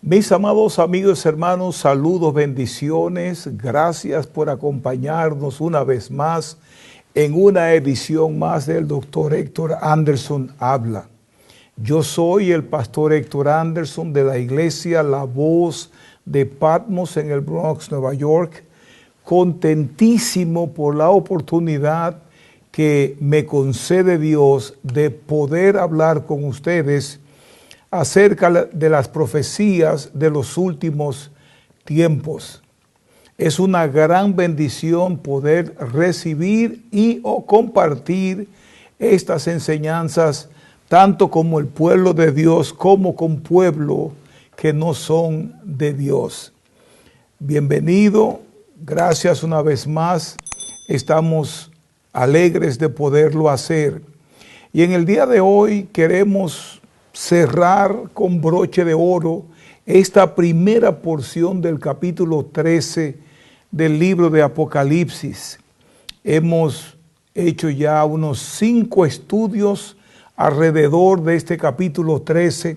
Mis amados amigos y hermanos, saludos, bendiciones. Gracias por acompañarnos una vez más en una edición más del Dr. Héctor Anderson Habla. Yo soy el pastor Héctor Anderson de la iglesia La Voz de Patmos en el Bronx, Nueva York. Contentísimo por la oportunidad que me concede Dios de poder hablar con ustedes acerca de las profecías de los últimos tiempos. Es una gran bendición poder recibir y o compartir estas enseñanzas tanto como el pueblo de Dios como con pueblo que no son de Dios. Bienvenido, gracias una vez más. Estamos alegres de poderlo hacer. Y en el día de hoy queremos cerrar con broche de oro esta primera porción del capítulo 13 del libro de Apocalipsis. Hemos hecho ya unos 5 estudios alrededor de este capítulo 13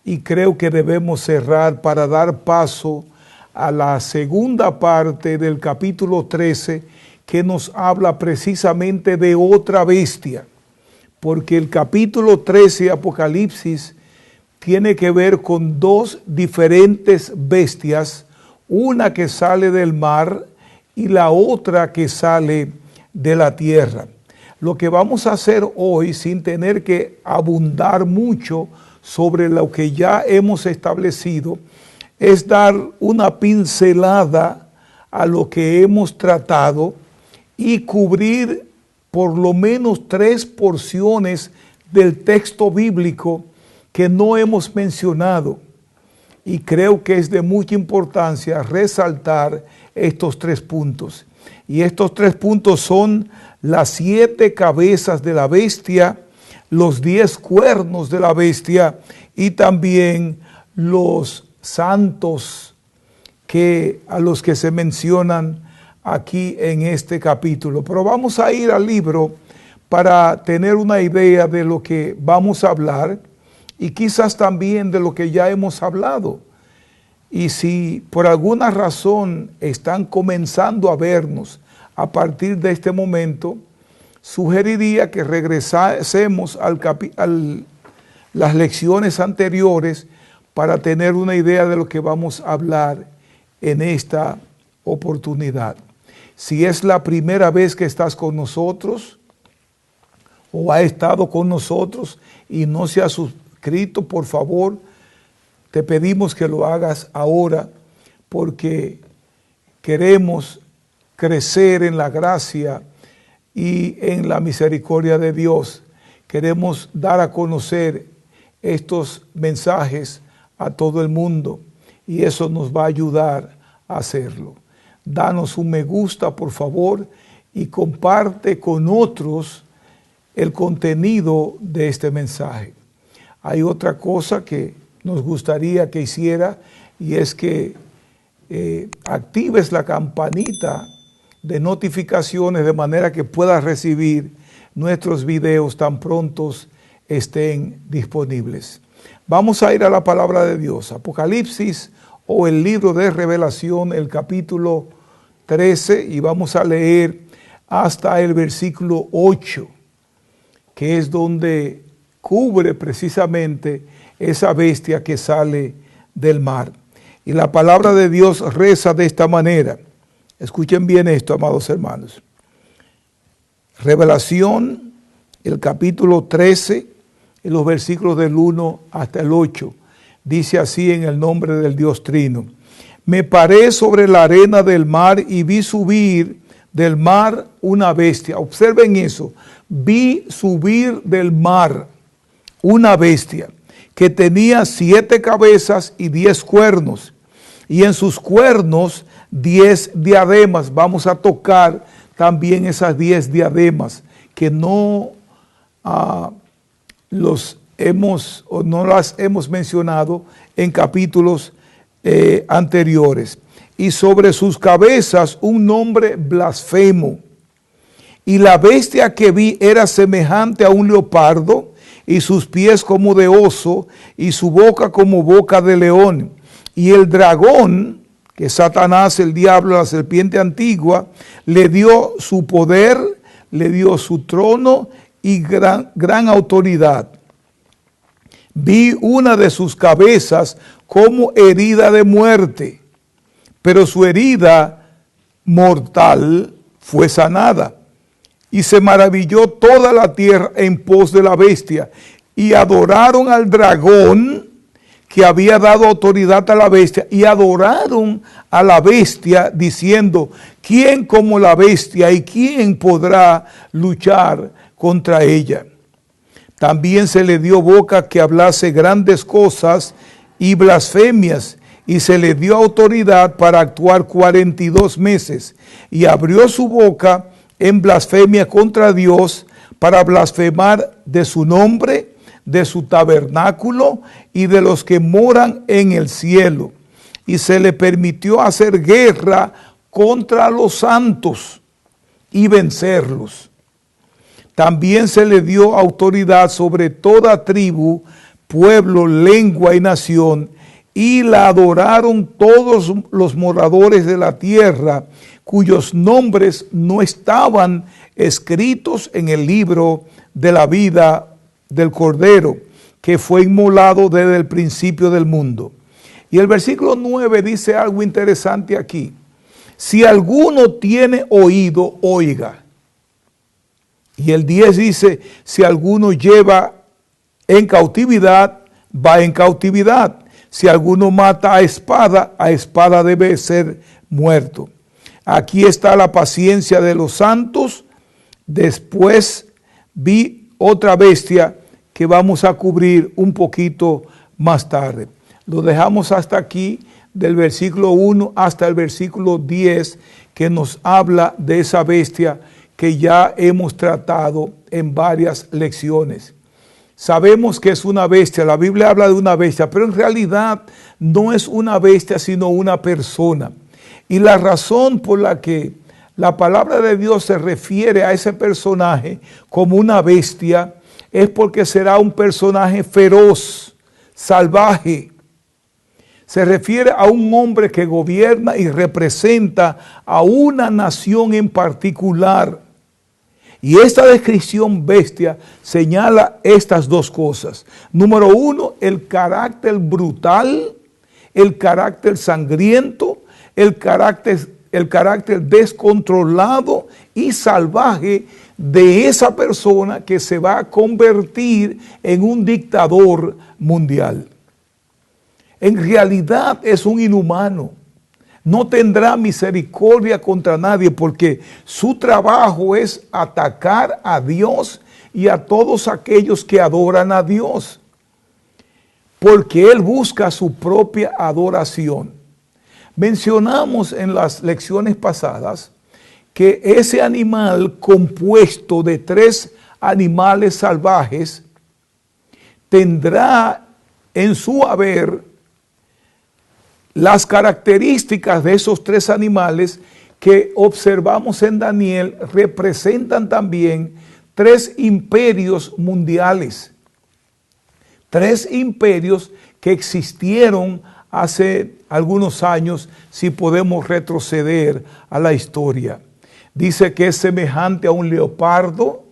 y creo que debemos cerrar para dar paso a la segunda parte del capítulo 13 que nos habla precisamente de otra bestia. Porque el capítulo 13 de Apocalipsis tiene que ver con 2 diferentes bestias, una que sale del mar y la otra que sale de la tierra. Lo que vamos a hacer hoy, sin tener que abundar mucho sobre lo que ya hemos establecido, es dar una pincelada a lo que hemos tratado y cubrir por lo menos 3 porciones del texto bíblico que no hemos mencionado. Y creo que es de mucha importancia resaltar estos 3 puntos. Y estos 3 puntos son las 7 cabezas de la bestia, los 10 cuernos de la bestia y también los santos a los que se mencionan aquí en este capítulo. Pero vamos a ir al libro para tener una idea de lo que vamos a hablar y quizás también de lo que ya hemos hablado. Y si por alguna razón están comenzando a vernos a partir de este momento, sugeriría que regresemos a las lecciones anteriores para tener una idea de lo que vamos a hablar en esta oportunidad. Si es la primera vez que estás con nosotros o ha estado con nosotros y no se ha suscrito, por favor, te pedimos que lo hagas ahora porque queremos crecer en la gracia y en la misericordia de Dios. Queremos dar a conocer estos mensajes a todo el mundo y eso nos va a ayudar a hacerlo. Danos un me gusta, por favor, y comparte con otros el contenido de este mensaje. Hay otra cosa que nos gustaría que hiciera y es que actives la campanita de notificaciones de manera que puedas recibir nuestros videos tan prontos estén disponibles. Vamos a ir a la palabra de Dios. Apocalipsis o el libro de Revelación, el capítulo 13, y vamos a leer hasta el versículo 8, que es donde cubre precisamente esa bestia que sale del mar. Y la palabra de Dios reza de esta manera. Escuchen bien esto, amados hermanos. Revelación, el capítulo 13, en los versículos del 1 hasta el 8. Dice así en el nombre del Dios Trino. Me paré sobre la arena del mar y vi subir del mar una bestia. Observen eso. Vi subir del mar una bestia que tenía 7 cabezas y 10 cuernos. Y en sus cuernos 10 diademas. Vamos a tocar también esas 10 diademas que no las hemos mencionado en capítulos anteriores. Y sobre sus cabezas un nombre blasfemo. Y la bestia que vi era semejante a un leopardo, y sus pies como de oso, y su boca como boca de león. Y el dragón, que es Satanás, el diablo, la serpiente antigua, le dio su poder, le dio su trono y gran autoridad. Vi una de sus cabezas como herida de muerte, pero su herida mortal fue sanada. Y se maravilló toda la tierra en pos de la bestia, y adoraron al dragón que había dado autoridad a la bestia, y adoraron a la bestia diciendo: ¿quién como la bestia y quién podrá luchar contra ella? También se le dio boca que hablase grandes cosas y blasfemias, y se le dio autoridad para actuar 42 meses, y abrió su boca en blasfemia contra Dios, para blasfemar de su nombre, de su tabernáculo y de los que moran en el cielo. Y se le permitió hacer guerra contra los santos y vencerlos. También se le dio autoridad sobre toda tribu, pueblo, lengua y nación, y la adoraron todos los moradores de la tierra, cuyos nombres no estaban escritos en el libro de la vida del Cordero, que fue inmolado desde el principio del mundo. Y el versículo 9 dice algo interesante aquí: si alguno tiene oído, oiga. Y el 10 dice: si alguno lleva en cautividad, va en cautividad. Si alguno mata a espada debe ser muerto. Aquí está la paciencia de los santos. Después vi otra bestia que vamos a cubrir un poquito más tarde. Lo dejamos hasta aquí, del versículo 1 hasta el versículo 10, que nos habla de esa bestia que ya hemos tratado en varias lecciones. Sabemos que es una bestia, la Biblia habla de una bestia, pero en realidad no es una bestia, sino una persona. Y la razón por la que la palabra de Dios se refiere a ese personaje como una bestia es porque será un personaje feroz, salvaje. Se refiere a un hombre que gobierna y representa a una nación en particular. Y esta descripción bestia señala estas dos cosas. Número uno, el carácter brutal, el carácter sangriento, el carácter descontrolado y salvaje de esa persona que se va a convertir en un dictador mundial. En realidad es un inhumano. No tendrá misericordia contra nadie porque su trabajo es atacar a Dios y a todos aquellos que adoran a Dios. Porque él busca su propia adoración. Mencionamos en las lecciones pasadas que ese animal compuesto de 3 animales salvajes tendrá en su haber las características de esos 3 animales que observamos en Daniel. Representan también 3 imperios mundiales. 3 imperios que existieron hace algunos años, si podemos retroceder a la historia. Dice que es semejante a un leopardo.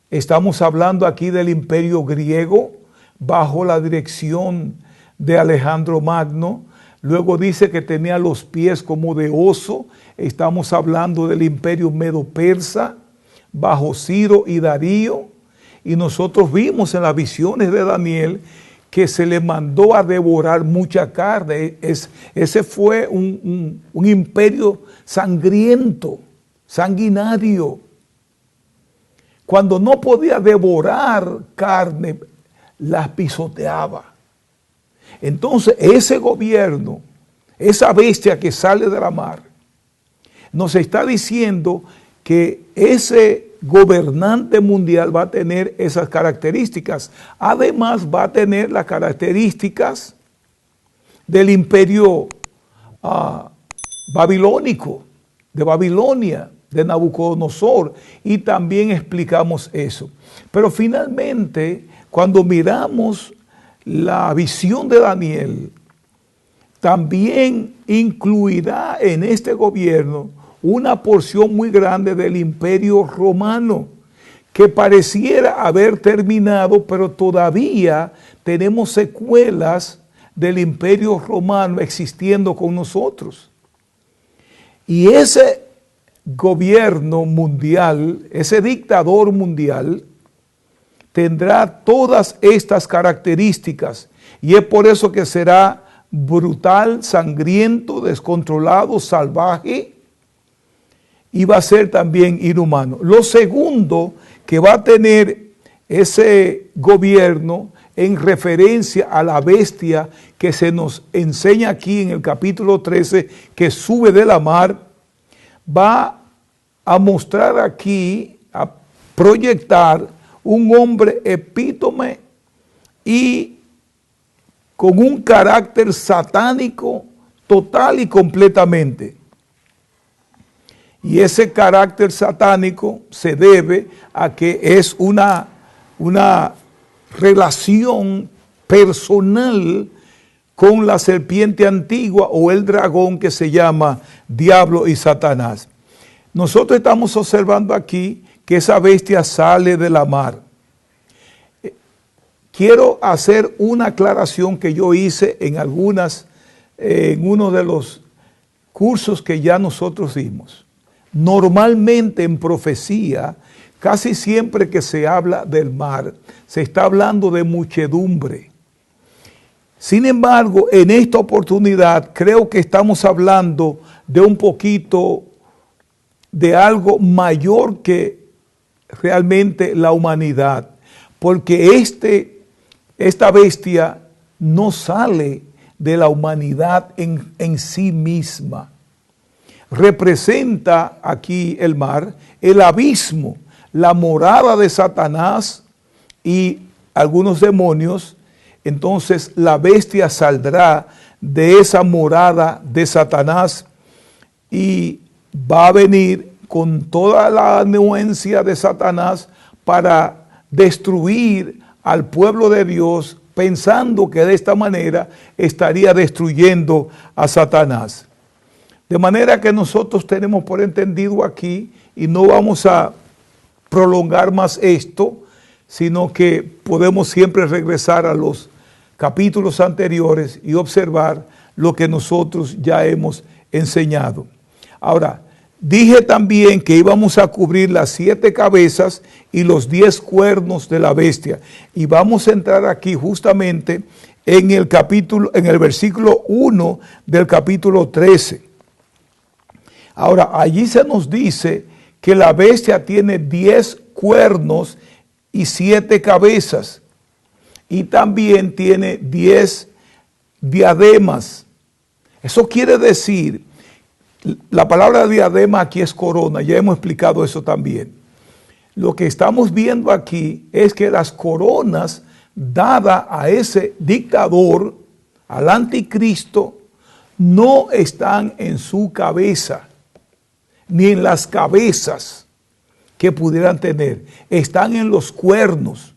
Estamos hablando aquí del imperio griego, bajo la dirección de Alejandro Magno. Luego dice que tenía los pies como de oso. Estamos hablando del imperio medo-persa, bajo Ciro y Darío. Y nosotros vimos en las visiones de Daniel que se le mandó a devorar mucha carne. Ese fue un imperio sangriento, sanguinario. Cuando no podía devorar carne, las pisoteaba. Entonces ese gobierno, esa bestia que sale de la mar, nos está diciendo que ese gobernante mundial va a tener esas características. Además va a tener las características del imperio babilónico, de Babilonia, de Nabucodonosor, y también explicamos eso. Pero finalmente, cuando miramos la visión de Daniel, también incluirá en este gobierno una porción muy grande del Imperio Romano, que pareciera haber terminado, pero todavía tenemos secuelas del Imperio Romano existiendo con nosotros. Y ese gobierno mundial, ese dictador mundial, tendrá todas estas características, y es por eso que será brutal, sangriento, descontrolado, salvaje, y va a ser también inhumano. Lo segundo que va a tener ese gobierno en referencia a la bestia que se nos enseña aquí en el capítulo 13, que sube de la mar, va a mostrar aquí, a proyectar un hombre epítome y con un carácter satánico total y completamente. Y ese carácter satánico se debe a que es una relación personal con la serpiente antigua o el dragón que se llama Diablo y Satanás. Nosotros estamos observando aquí que esa bestia sale de la mar. Quiero hacer una aclaración que yo hice en uno de los cursos que ya nosotros dimos. Normalmente en profecía, casi siempre que se habla del mar, se está hablando de muchedumbre. Sin embargo, en esta oportunidad creo que estamos hablando de un poquito de algo mayor que realmente la humanidad, porque esta bestia no sale de la humanidad en sí misma. Representa aquí el mar, el abismo, la morada de Satanás y algunos demonios. Entonces la bestia saldrá de esa morada de Satanás y va a venir con toda la anuencia de Satanás para destruir al pueblo de Dios, pensando que de esta manera estaría destruyendo a Satanás. De manera que nosotros tenemos por entendido aquí, y no vamos a prolongar más esto, sino que podemos siempre regresar a los capítulos anteriores y observar lo que nosotros ya hemos enseñado. Ahora, dije también que íbamos a cubrir las 7 cabezas y los 10 cuernos de la bestia. Y vamos a entrar aquí justamente en el versículo 1 del capítulo 13. Ahora, allí se nos dice que la bestia tiene 10 cuernos y 7 cabezas. Y también tiene 10 diademas. Eso quiere decir, la palabra diadema aquí es corona, ya hemos explicado eso también. Lo que estamos viendo aquí es que las coronas dadas a ese dictador, al anticristo, no están en su cabeza, ni en las cabezas que pudieran tener, están en los cuernos.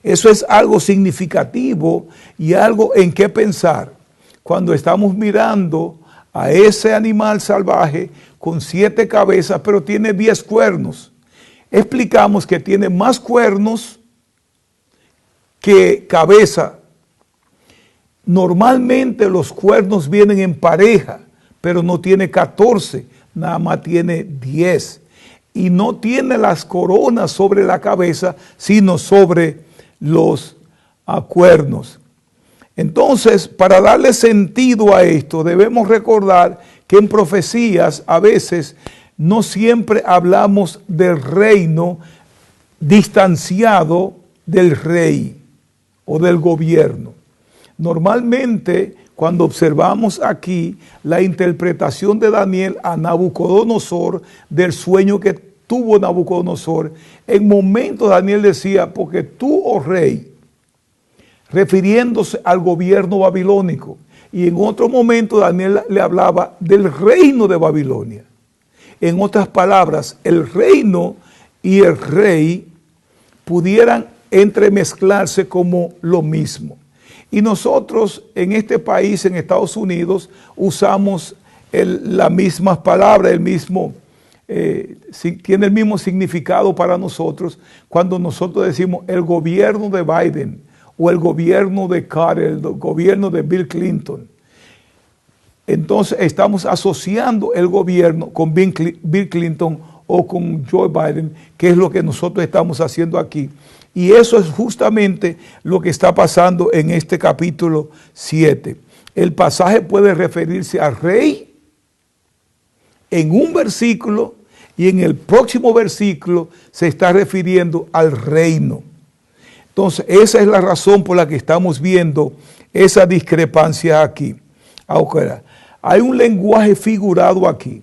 Eso es algo significativo y algo en qué pensar cuando estamos mirando a ese animal salvaje con 7 cabezas, pero tiene 10 cuernos. Explicamos que tiene más cuernos que cabeza. Normalmente los cuernos vienen en pareja, pero no tiene 14, nada más tiene 10. Y no tiene las coronas sobre la cabeza, sino sobre los cuernos. Entonces, para darle sentido a esto, debemos recordar que en profecías a veces no siempre hablamos del reino distanciado del rey o del gobierno. Normalmente, cuando observamos aquí la interpretación de Daniel a Nabucodonosor del sueño que tuvo Nabucodonosor, en momento Daniel decía, porque tú, oh rey, refiriéndose al gobierno babilónico, y en otro momento Daniel le hablaba del reino de Babilonia. En otras palabras, el reino y el rey pudieran entremezclarse como lo mismo. Y nosotros en este país, en Estados Unidos, usamos las mismas palabras, tiene el mismo significado para nosotros cuando nosotros decimos el gobierno de Biden o el gobierno de Carter, el gobierno de Bill Clinton. Entonces estamos asociando el gobierno con Bill Clinton o con Joe Biden, que es lo que nosotros estamos haciendo aquí. Y eso es justamente lo que está pasando en este capítulo 7. El pasaje puede referirse al rey en un versículo y en el próximo versículo se está refiriendo al reino. Entonces, esa es la razón por la que estamos viendo esa discrepancia aquí. Ahora, hay un lenguaje figurado aquí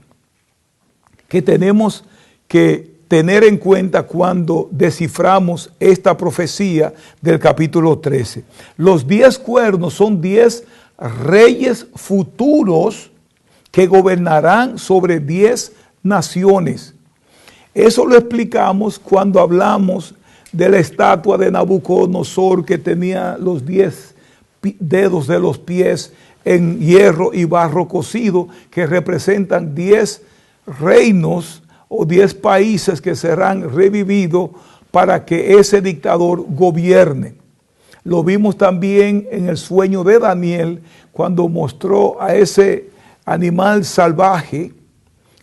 que tenemos que tener en cuenta cuando desciframos esta profecía del capítulo 13. Los 10 cuernos son 10 reyes futuros que gobernarán sobre 10 naciones. Eso lo explicamos cuando hablamos de la estatua de Nabucodonosor que tenía los 10 dedos de los pies en hierro y barro cocido, que representan 10 reinos o 10 países que serán revividos para que ese dictador gobierne. Lo vimos también en el sueño de Daniel, cuando mostró a ese animal salvaje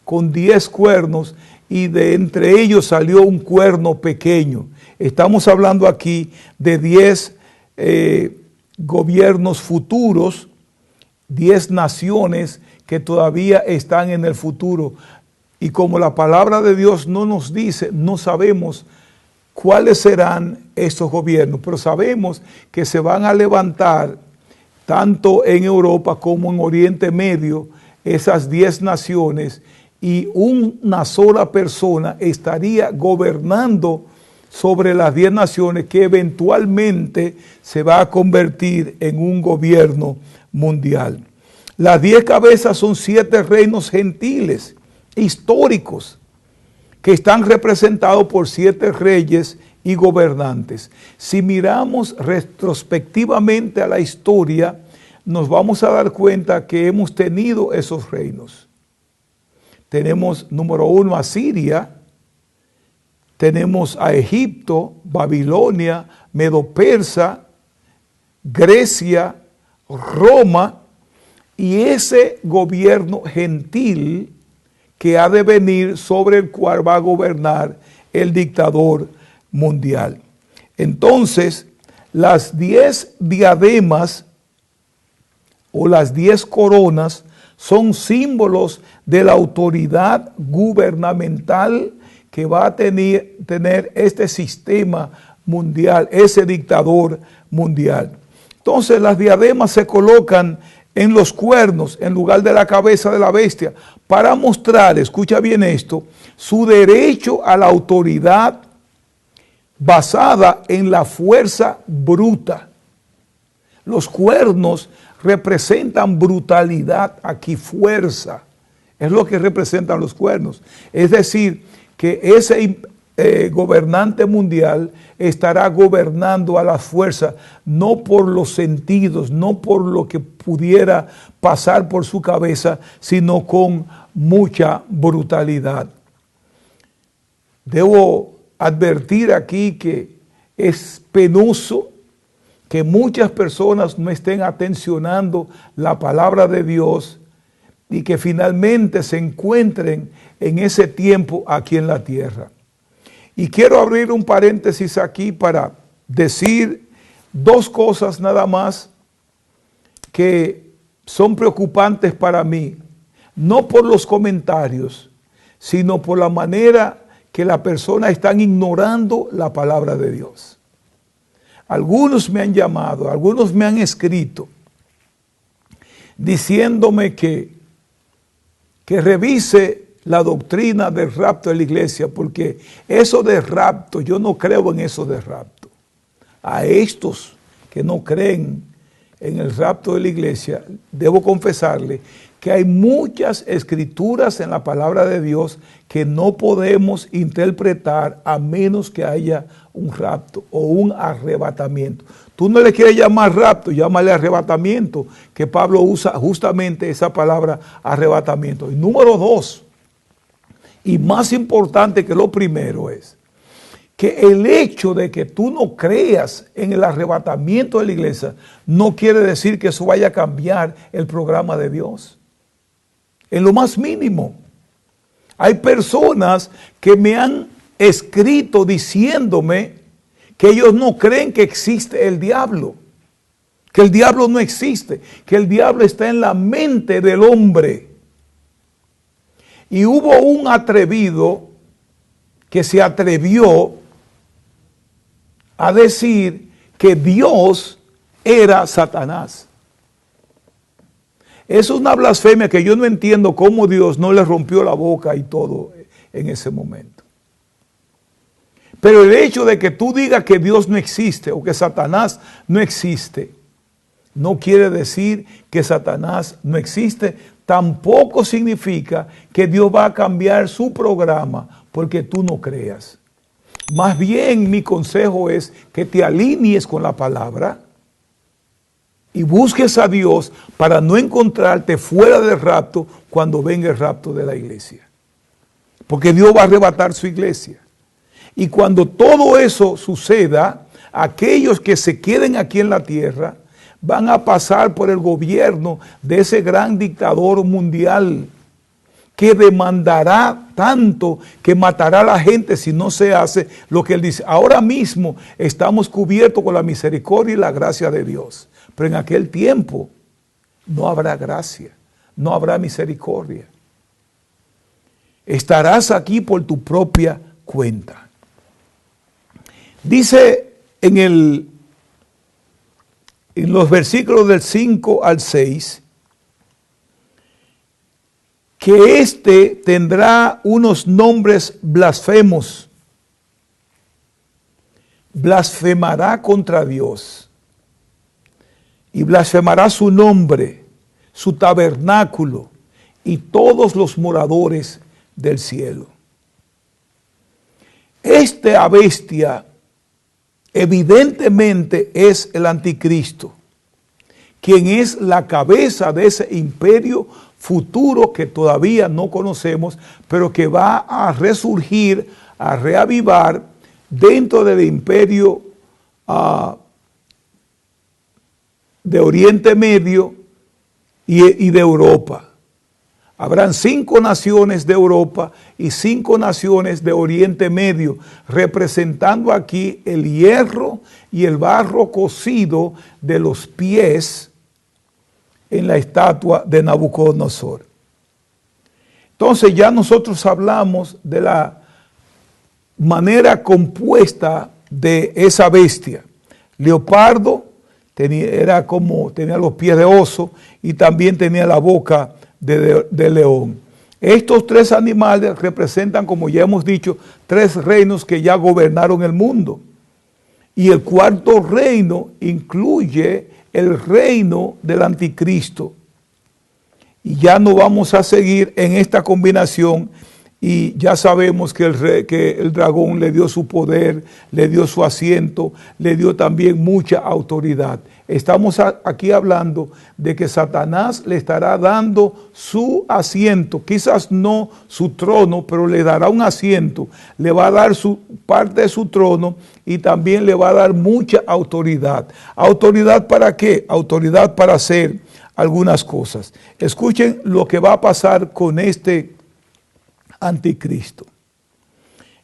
con 10 cuernos y de entre ellos salió un cuerno pequeño. Estamos hablando aquí de 10 gobiernos futuros, 10 naciones que todavía están en el futuro. Y como la palabra de Dios no nos dice, no sabemos cuáles serán estos gobiernos, pero sabemos que se van a levantar tanto en Europa como en Oriente Medio esas 10 naciones, y una sola persona estaría gobernando sobre las 10 naciones que eventualmente se va a convertir en un gobierno mundial. Las 10 cabezas son 7 reinos gentiles históricos que están representados por 7 reyes y gobernantes. Si miramos retrospectivamente a la historia, nos vamos a dar cuenta que hemos tenido esos reinos. Tenemos, número 1, a Siria, tenemos a Egipto, Babilonia, Medo-Persa, Grecia, Roma, y ese gobierno gentil que ha de venir, sobre el cual va a gobernar el dictador mundial. Entonces, las 10 diademas o las 10 coronas son símbolos de la autoridad gubernamental que va a tener este sistema mundial, ese dictador mundial. Entonces las diademas se colocan en los cuernos en lugar de la cabeza de la bestia para mostrar, escucha bien esto, su derecho a la autoridad basada en la fuerza bruta. Los cuernos representan brutalidad, aquí fuerza. Es lo que representan los cuernos. Es decir, que ese gobernante mundial estará gobernando a la fuerza, no por los sentidos, no por lo que pudiera pasar por su cabeza, sino con mucha brutalidad. Debo advertir aquí que es penoso que muchas personas no estén atencionando la palabra de Dios y que finalmente se encuentren en ese tiempo aquí en la tierra. Y quiero abrir un paréntesis aquí para decir 2 cosas nada más que son preocupantes para mí, no por los comentarios, sino por la manera que las personas están ignorando la palabra de Dios. Algunos me han llamado, algunos me han escrito diciéndome que revise la doctrina del rapto de la iglesia, porque eso de rapto, yo no creo en eso de rapto. A estos que no creen en el rapto de la iglesia, debo confesarle que hay muchas escrituras en la palabra de Dios que no podemos interpretar a menos que haya un rapto o un arrebatamiento. Tú no le quieres llamar rapto, llámale arrebatamiento, que Pablo usa justamente esa palabra arrebatamiento. Y número 2, y más importante que lo primero, es que el hecho de que tú no creas en el arrebatamiento de la iglesia no quiere decir que eso vaya a cambiar el programa de Dios. En lo más mínimo. Hay personas que me han escrito diciéndome que ellos no creen que existe el diablo, que el diablo no existe, que el diablo está en la mente del hombre. Y hubo un atrevido que se atrevió a decir que Dios era Satanás. Es una blasfemia que yo no entiendo cómo Dios no le rompió la boca y todo en ese momento. Pero el hecho de que tú digas que Dios no existe o que Satanás no existe, no quiere decir que Satanás no existe. Tampoco significa que Dios va a cambiar su programa porque tú no creas. Más bien mi consejo es que te alinees con la palabra y busques a Dios para no encontrarte fuera del rapto cuando venga el rapto de la iglesia. Porque Dios va a arrebatar su iglesia. Y cuando todo eso suceda, aquellos que se queden aquí en la tierra van a pasar por el gobierno de ese gran dictador mundial que demandará tanto que matará a la gente si no se hace lo que él dice. Ahora mismo estamos cubiertos con la misericordia y la gracia de Dios. Pero en aquel tiempo no habrá gracia, no habrá misericordia. Estarás aquí por tu propia cuenta. Dice en los versículos del 5 al 6, que éste tendrá unos nombres blasfemos, blasfemará contra Dios y blasfemará su nombre, su tabernáculo y todos los moradores del cielo. Esta bestia evidentemente es el anticristo, quien es la cabeza de ese imperio futuro que todavía no conocemos, pero que va a resurgir, a reavivar dentro del imperio de Oriente Medio y de Europa. Habrán 5 naciones de Europa y 5 naciones de Oriente Medio, representando aquí el hierro y el barro cocido de los pies en la estatua de Nabucodonosor. Entonces ya nosotros hablamos de la manera compuesta de esa bestia. Leopardo tenía los pies de oso y también tenía la boca de león. Estos 3 animales representan, como ya hemos dicho, 3 reinos que ya gobernaron el mundo. Y el 4º reino incluye el reino del anticristo. Y ya no vamos a seguir en esta combinación. Y ya sabemos que el dragón le dio su poder, le dio su asiento, le dio también mucha autoridad. Estamos aquí hablando de que Satanás le estará dando su asiento, quizás no su trono, pero le dará un asiento, le va a dar su parte de su trono y también le va a dar mucha autoridad. ¿Autoridad para qué? Autoridad para hacer algunas cosas. Escuchen lo que va a pasar con este anticristo.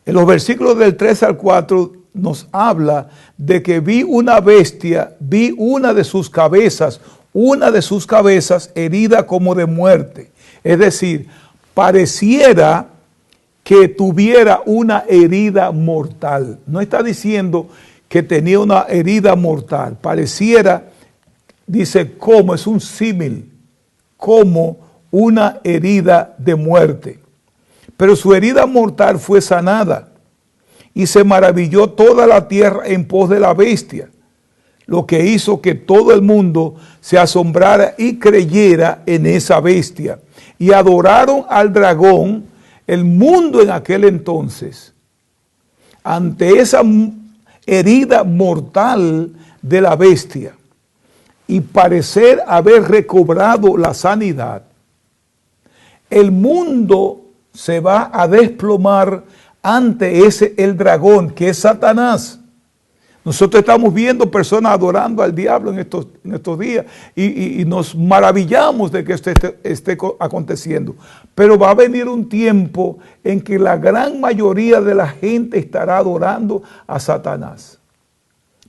En los versículos del 3 al 4 nos habla de que vi una bestia, vi una de sus cabezas herida como de muerte. Es decir, pareciera que tuviera una herida mortal. No está diciendo que tenía una herida mortal. Pareciera, dice como, es un símil, como una herida de muerte. Pero su herida mortal fue sanada y se maravilló toda la tierra en pos de la bestia. lo que hizo que todo el mundo se asombrara y creyera en esa bestia. Y adoraron al dragón, el mundo en aquel entonces, ante esa herida mortal de la bestia y parecer haber recobrado la sanidad, el mundo se va a desplomar ante el dragón, que es Satanás. Nosotros estamos viendo personas adorando al diablo en estos días y nos maravillamos de que esto esté aconteciendo. Pero va a venir un tiempo en que la gran mayoría de la gente estará adorando a Satanás.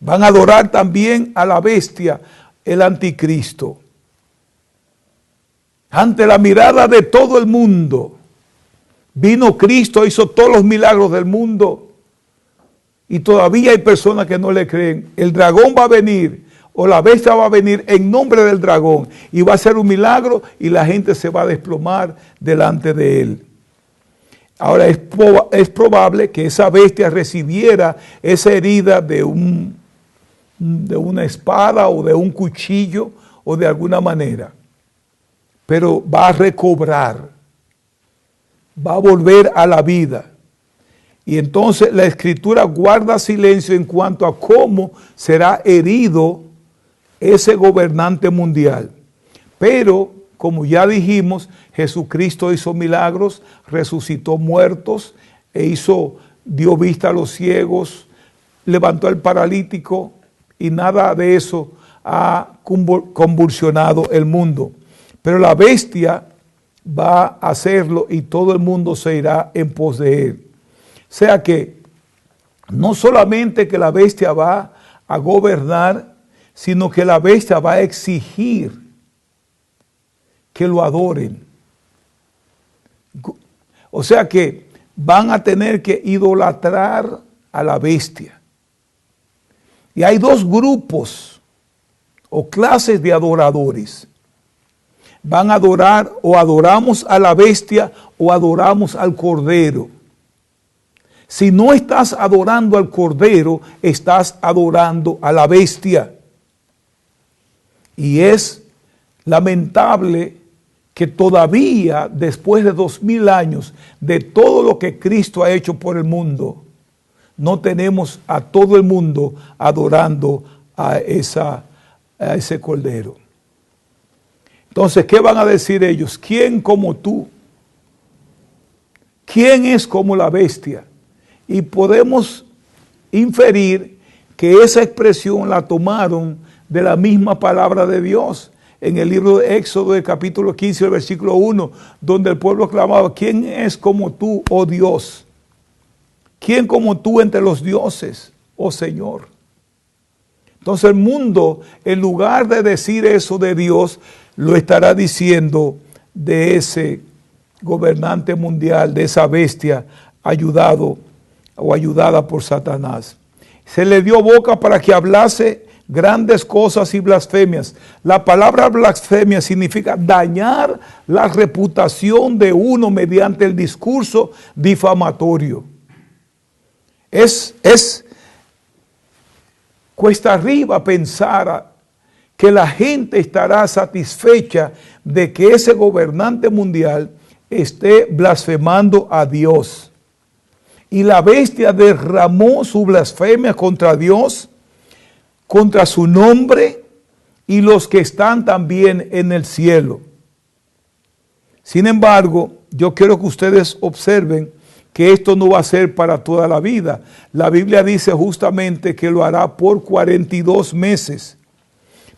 Van a adorar también a la bestia, el anticristo. Ante la mirada de todo el mundo, vino Cristo, hizo todos los milagros del mundo. Y todavía hay personas que no le creen. El dragón va a venir, o la bestia va a venir en nombre del dragón, y va a hacer un milagro, y la gente se va a desplomar delante de él. Ahora es probable que esa bestia recibiera esa herida de una espada o de un cuchillo o de alguna manera. Pero va a recobrar, va a volver a la vida. Y entonces la Escritura guarda silencio en cuanto a cómo será herido ese gobernante mundial. Pero, como ya dijimos, Jesucristo hizo milagros, resucitó muertos, dio vista a los ciegos, levantó al paralítico, y nada de eso ha convulsionado el mundo. Pero la bestia va a hacerlo y todo el mundo se irá en pos de él. O sea que no solamente que la bestia va a gobernar, sino que la bestia va a exigir que lo adoren. O sea que van a tener que idolatrar a la bestia. Y hay dos grupos o clases de adoradores. Van a adorar, o adoramos a la bestia o adoramos al cordero. Si no estás adorando al cordero, estás adorando a la bestia. Y es lamentable que todavía, después de 2000 años, de todo lo que Cristo ha hecho por el mundo, no tenemos a todo el mundo adorando a ese cordero. Entonces, ¿qué van a decir ellos? ¿Quién como tú? ¿Quién es como la bestia? Y podemos inferir que esa expresión la tomaron de la misma palabra de Dios. En el libro de Éxodo, del capítulo 15, el versículo 1, donde el pueblo clamaba: ¿quién es como tú, oh Dios? ¿Quién como tú entre los dioses, oh Señor? Entonces el mundo, en lugar de decir eso de Dios, lo estará diciendo de ese gobernante mundial, de esa bestia ayudado o ayudada por Satanás. Se le dio boca para que hablase grandes cosas y blasfemias. La palabra blasfemia significa dañar la reputación de uno mediante el discurso difamatorio. Cuesta arriba pensar que la gente estará satisfecha de que ese gobernante mundial esté blasfemando a Dios. Y la bestia derramó su blasfemia contra Dios, contra su nombre y los que están también en el cielo. Sin embargo, yo quiero que ustedes observen que esto no va a ser para toda la vida. La Biblia dice justamente que lo hará por 42 meses.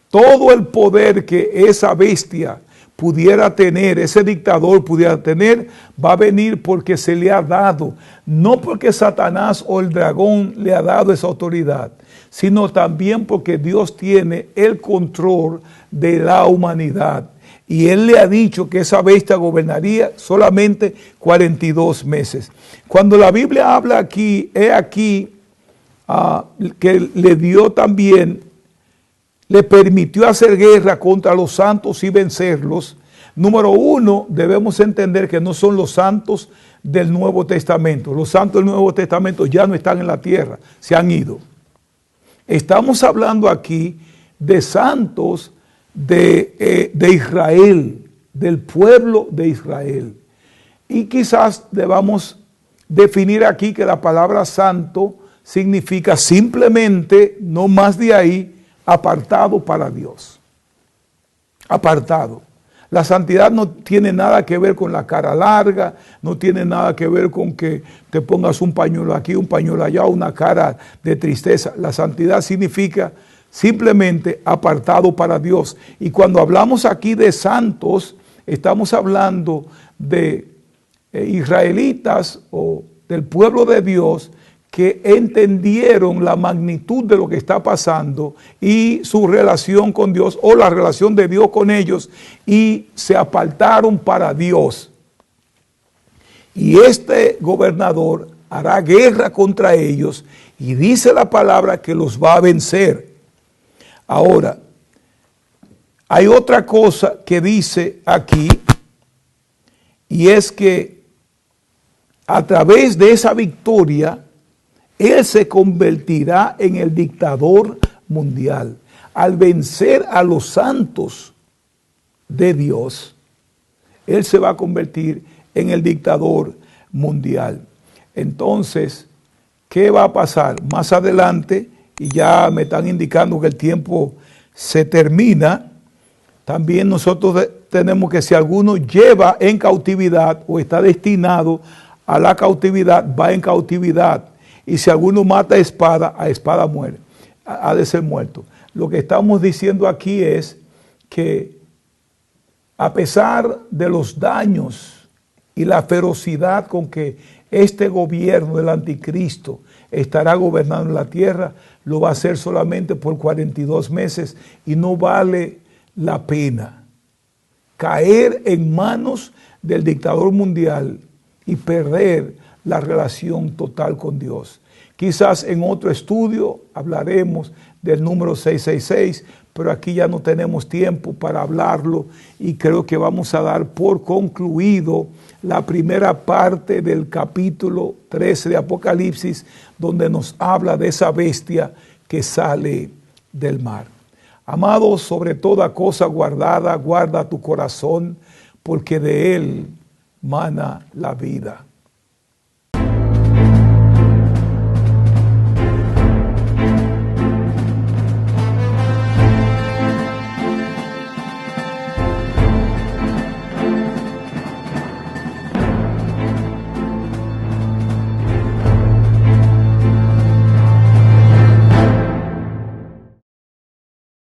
Todo el poder que esa bestia pudiera tener, ese dictador pudiera tener, va a venir porque se le ha dado, no porque Satanás o el dragón le ha dado esa autoridad, sino también porque Dios tiene el control de la humanidad. Y Él le ha dicho que esa bestia gobernaría solamente 42 meses. Cuando la Biblia habla aquí, que le dio también, le permitió hacer guerra contra los santos y vencerlos. Número uno, debemos entender que no son los santos del Nuevo Testamento. Los santos del Nuevo Testamento ya no están en la tierra, se han ido. Estamos hablando aquí de santos de Israel, del pueblo de Israel. Y quizás debamos definir aquí que la palabra santo significa simplemente, no más de ahí, apartado para Dios. Apartado. La santidad no tiene nada que ver con la cara larga, no tiene nada que ver con que te pongas un pañuelo aquí, un pañuelo allá, una cara de tristeza. La santidad significa simplemente apartado para Dios. Y cuando hablamos aquí de santos, estamos hablando de israelitas o del pueblo de Dios que entendieron la magnitud de lo que está pasando y su relación con Dios o la relación de Dios con ellos y se apartaron para Dios. Y este gobernador hará guerra contra ellos y dice la palabra que los va a vencer. Ahora, hay otra cosa que dice aquí y es que a través de esa victoria él se convertirá en el dictador mundial. Al vencer a los santos de Dios, él se va a convertir en el dictador mundial. Entonces, ¿qué va a pasar? Más adelante, y ya me están indicando que el tiempo se termina, también nosotros tenemos que si alguno lleva en cautividad o está destinado a la cautividad, va en cautividad. Y si alguno mata a espada muere, ha de ser muerto. Lo que estamos diciendo aquí es que a pesar de los daños y la ferocidad con que este gobierno del anticristo estará gobernando la tierra, lo va a hacer solamente por 42 meses y no vale la pena caer en manos del dictador mundial y perder la relación total con Dios. Quizás en otro estudio hablaremos del número 666, pero aquí ya no tenemos tiempo para hablarlo y creo que vamos a dar por concluido la primera parte del capítulo 13 de Apocalipsis, donde nos habla de esa bestia que sale del mar. Amado, sobre toda cosa guardada, guarda tu corazón, porque de él mana la vida.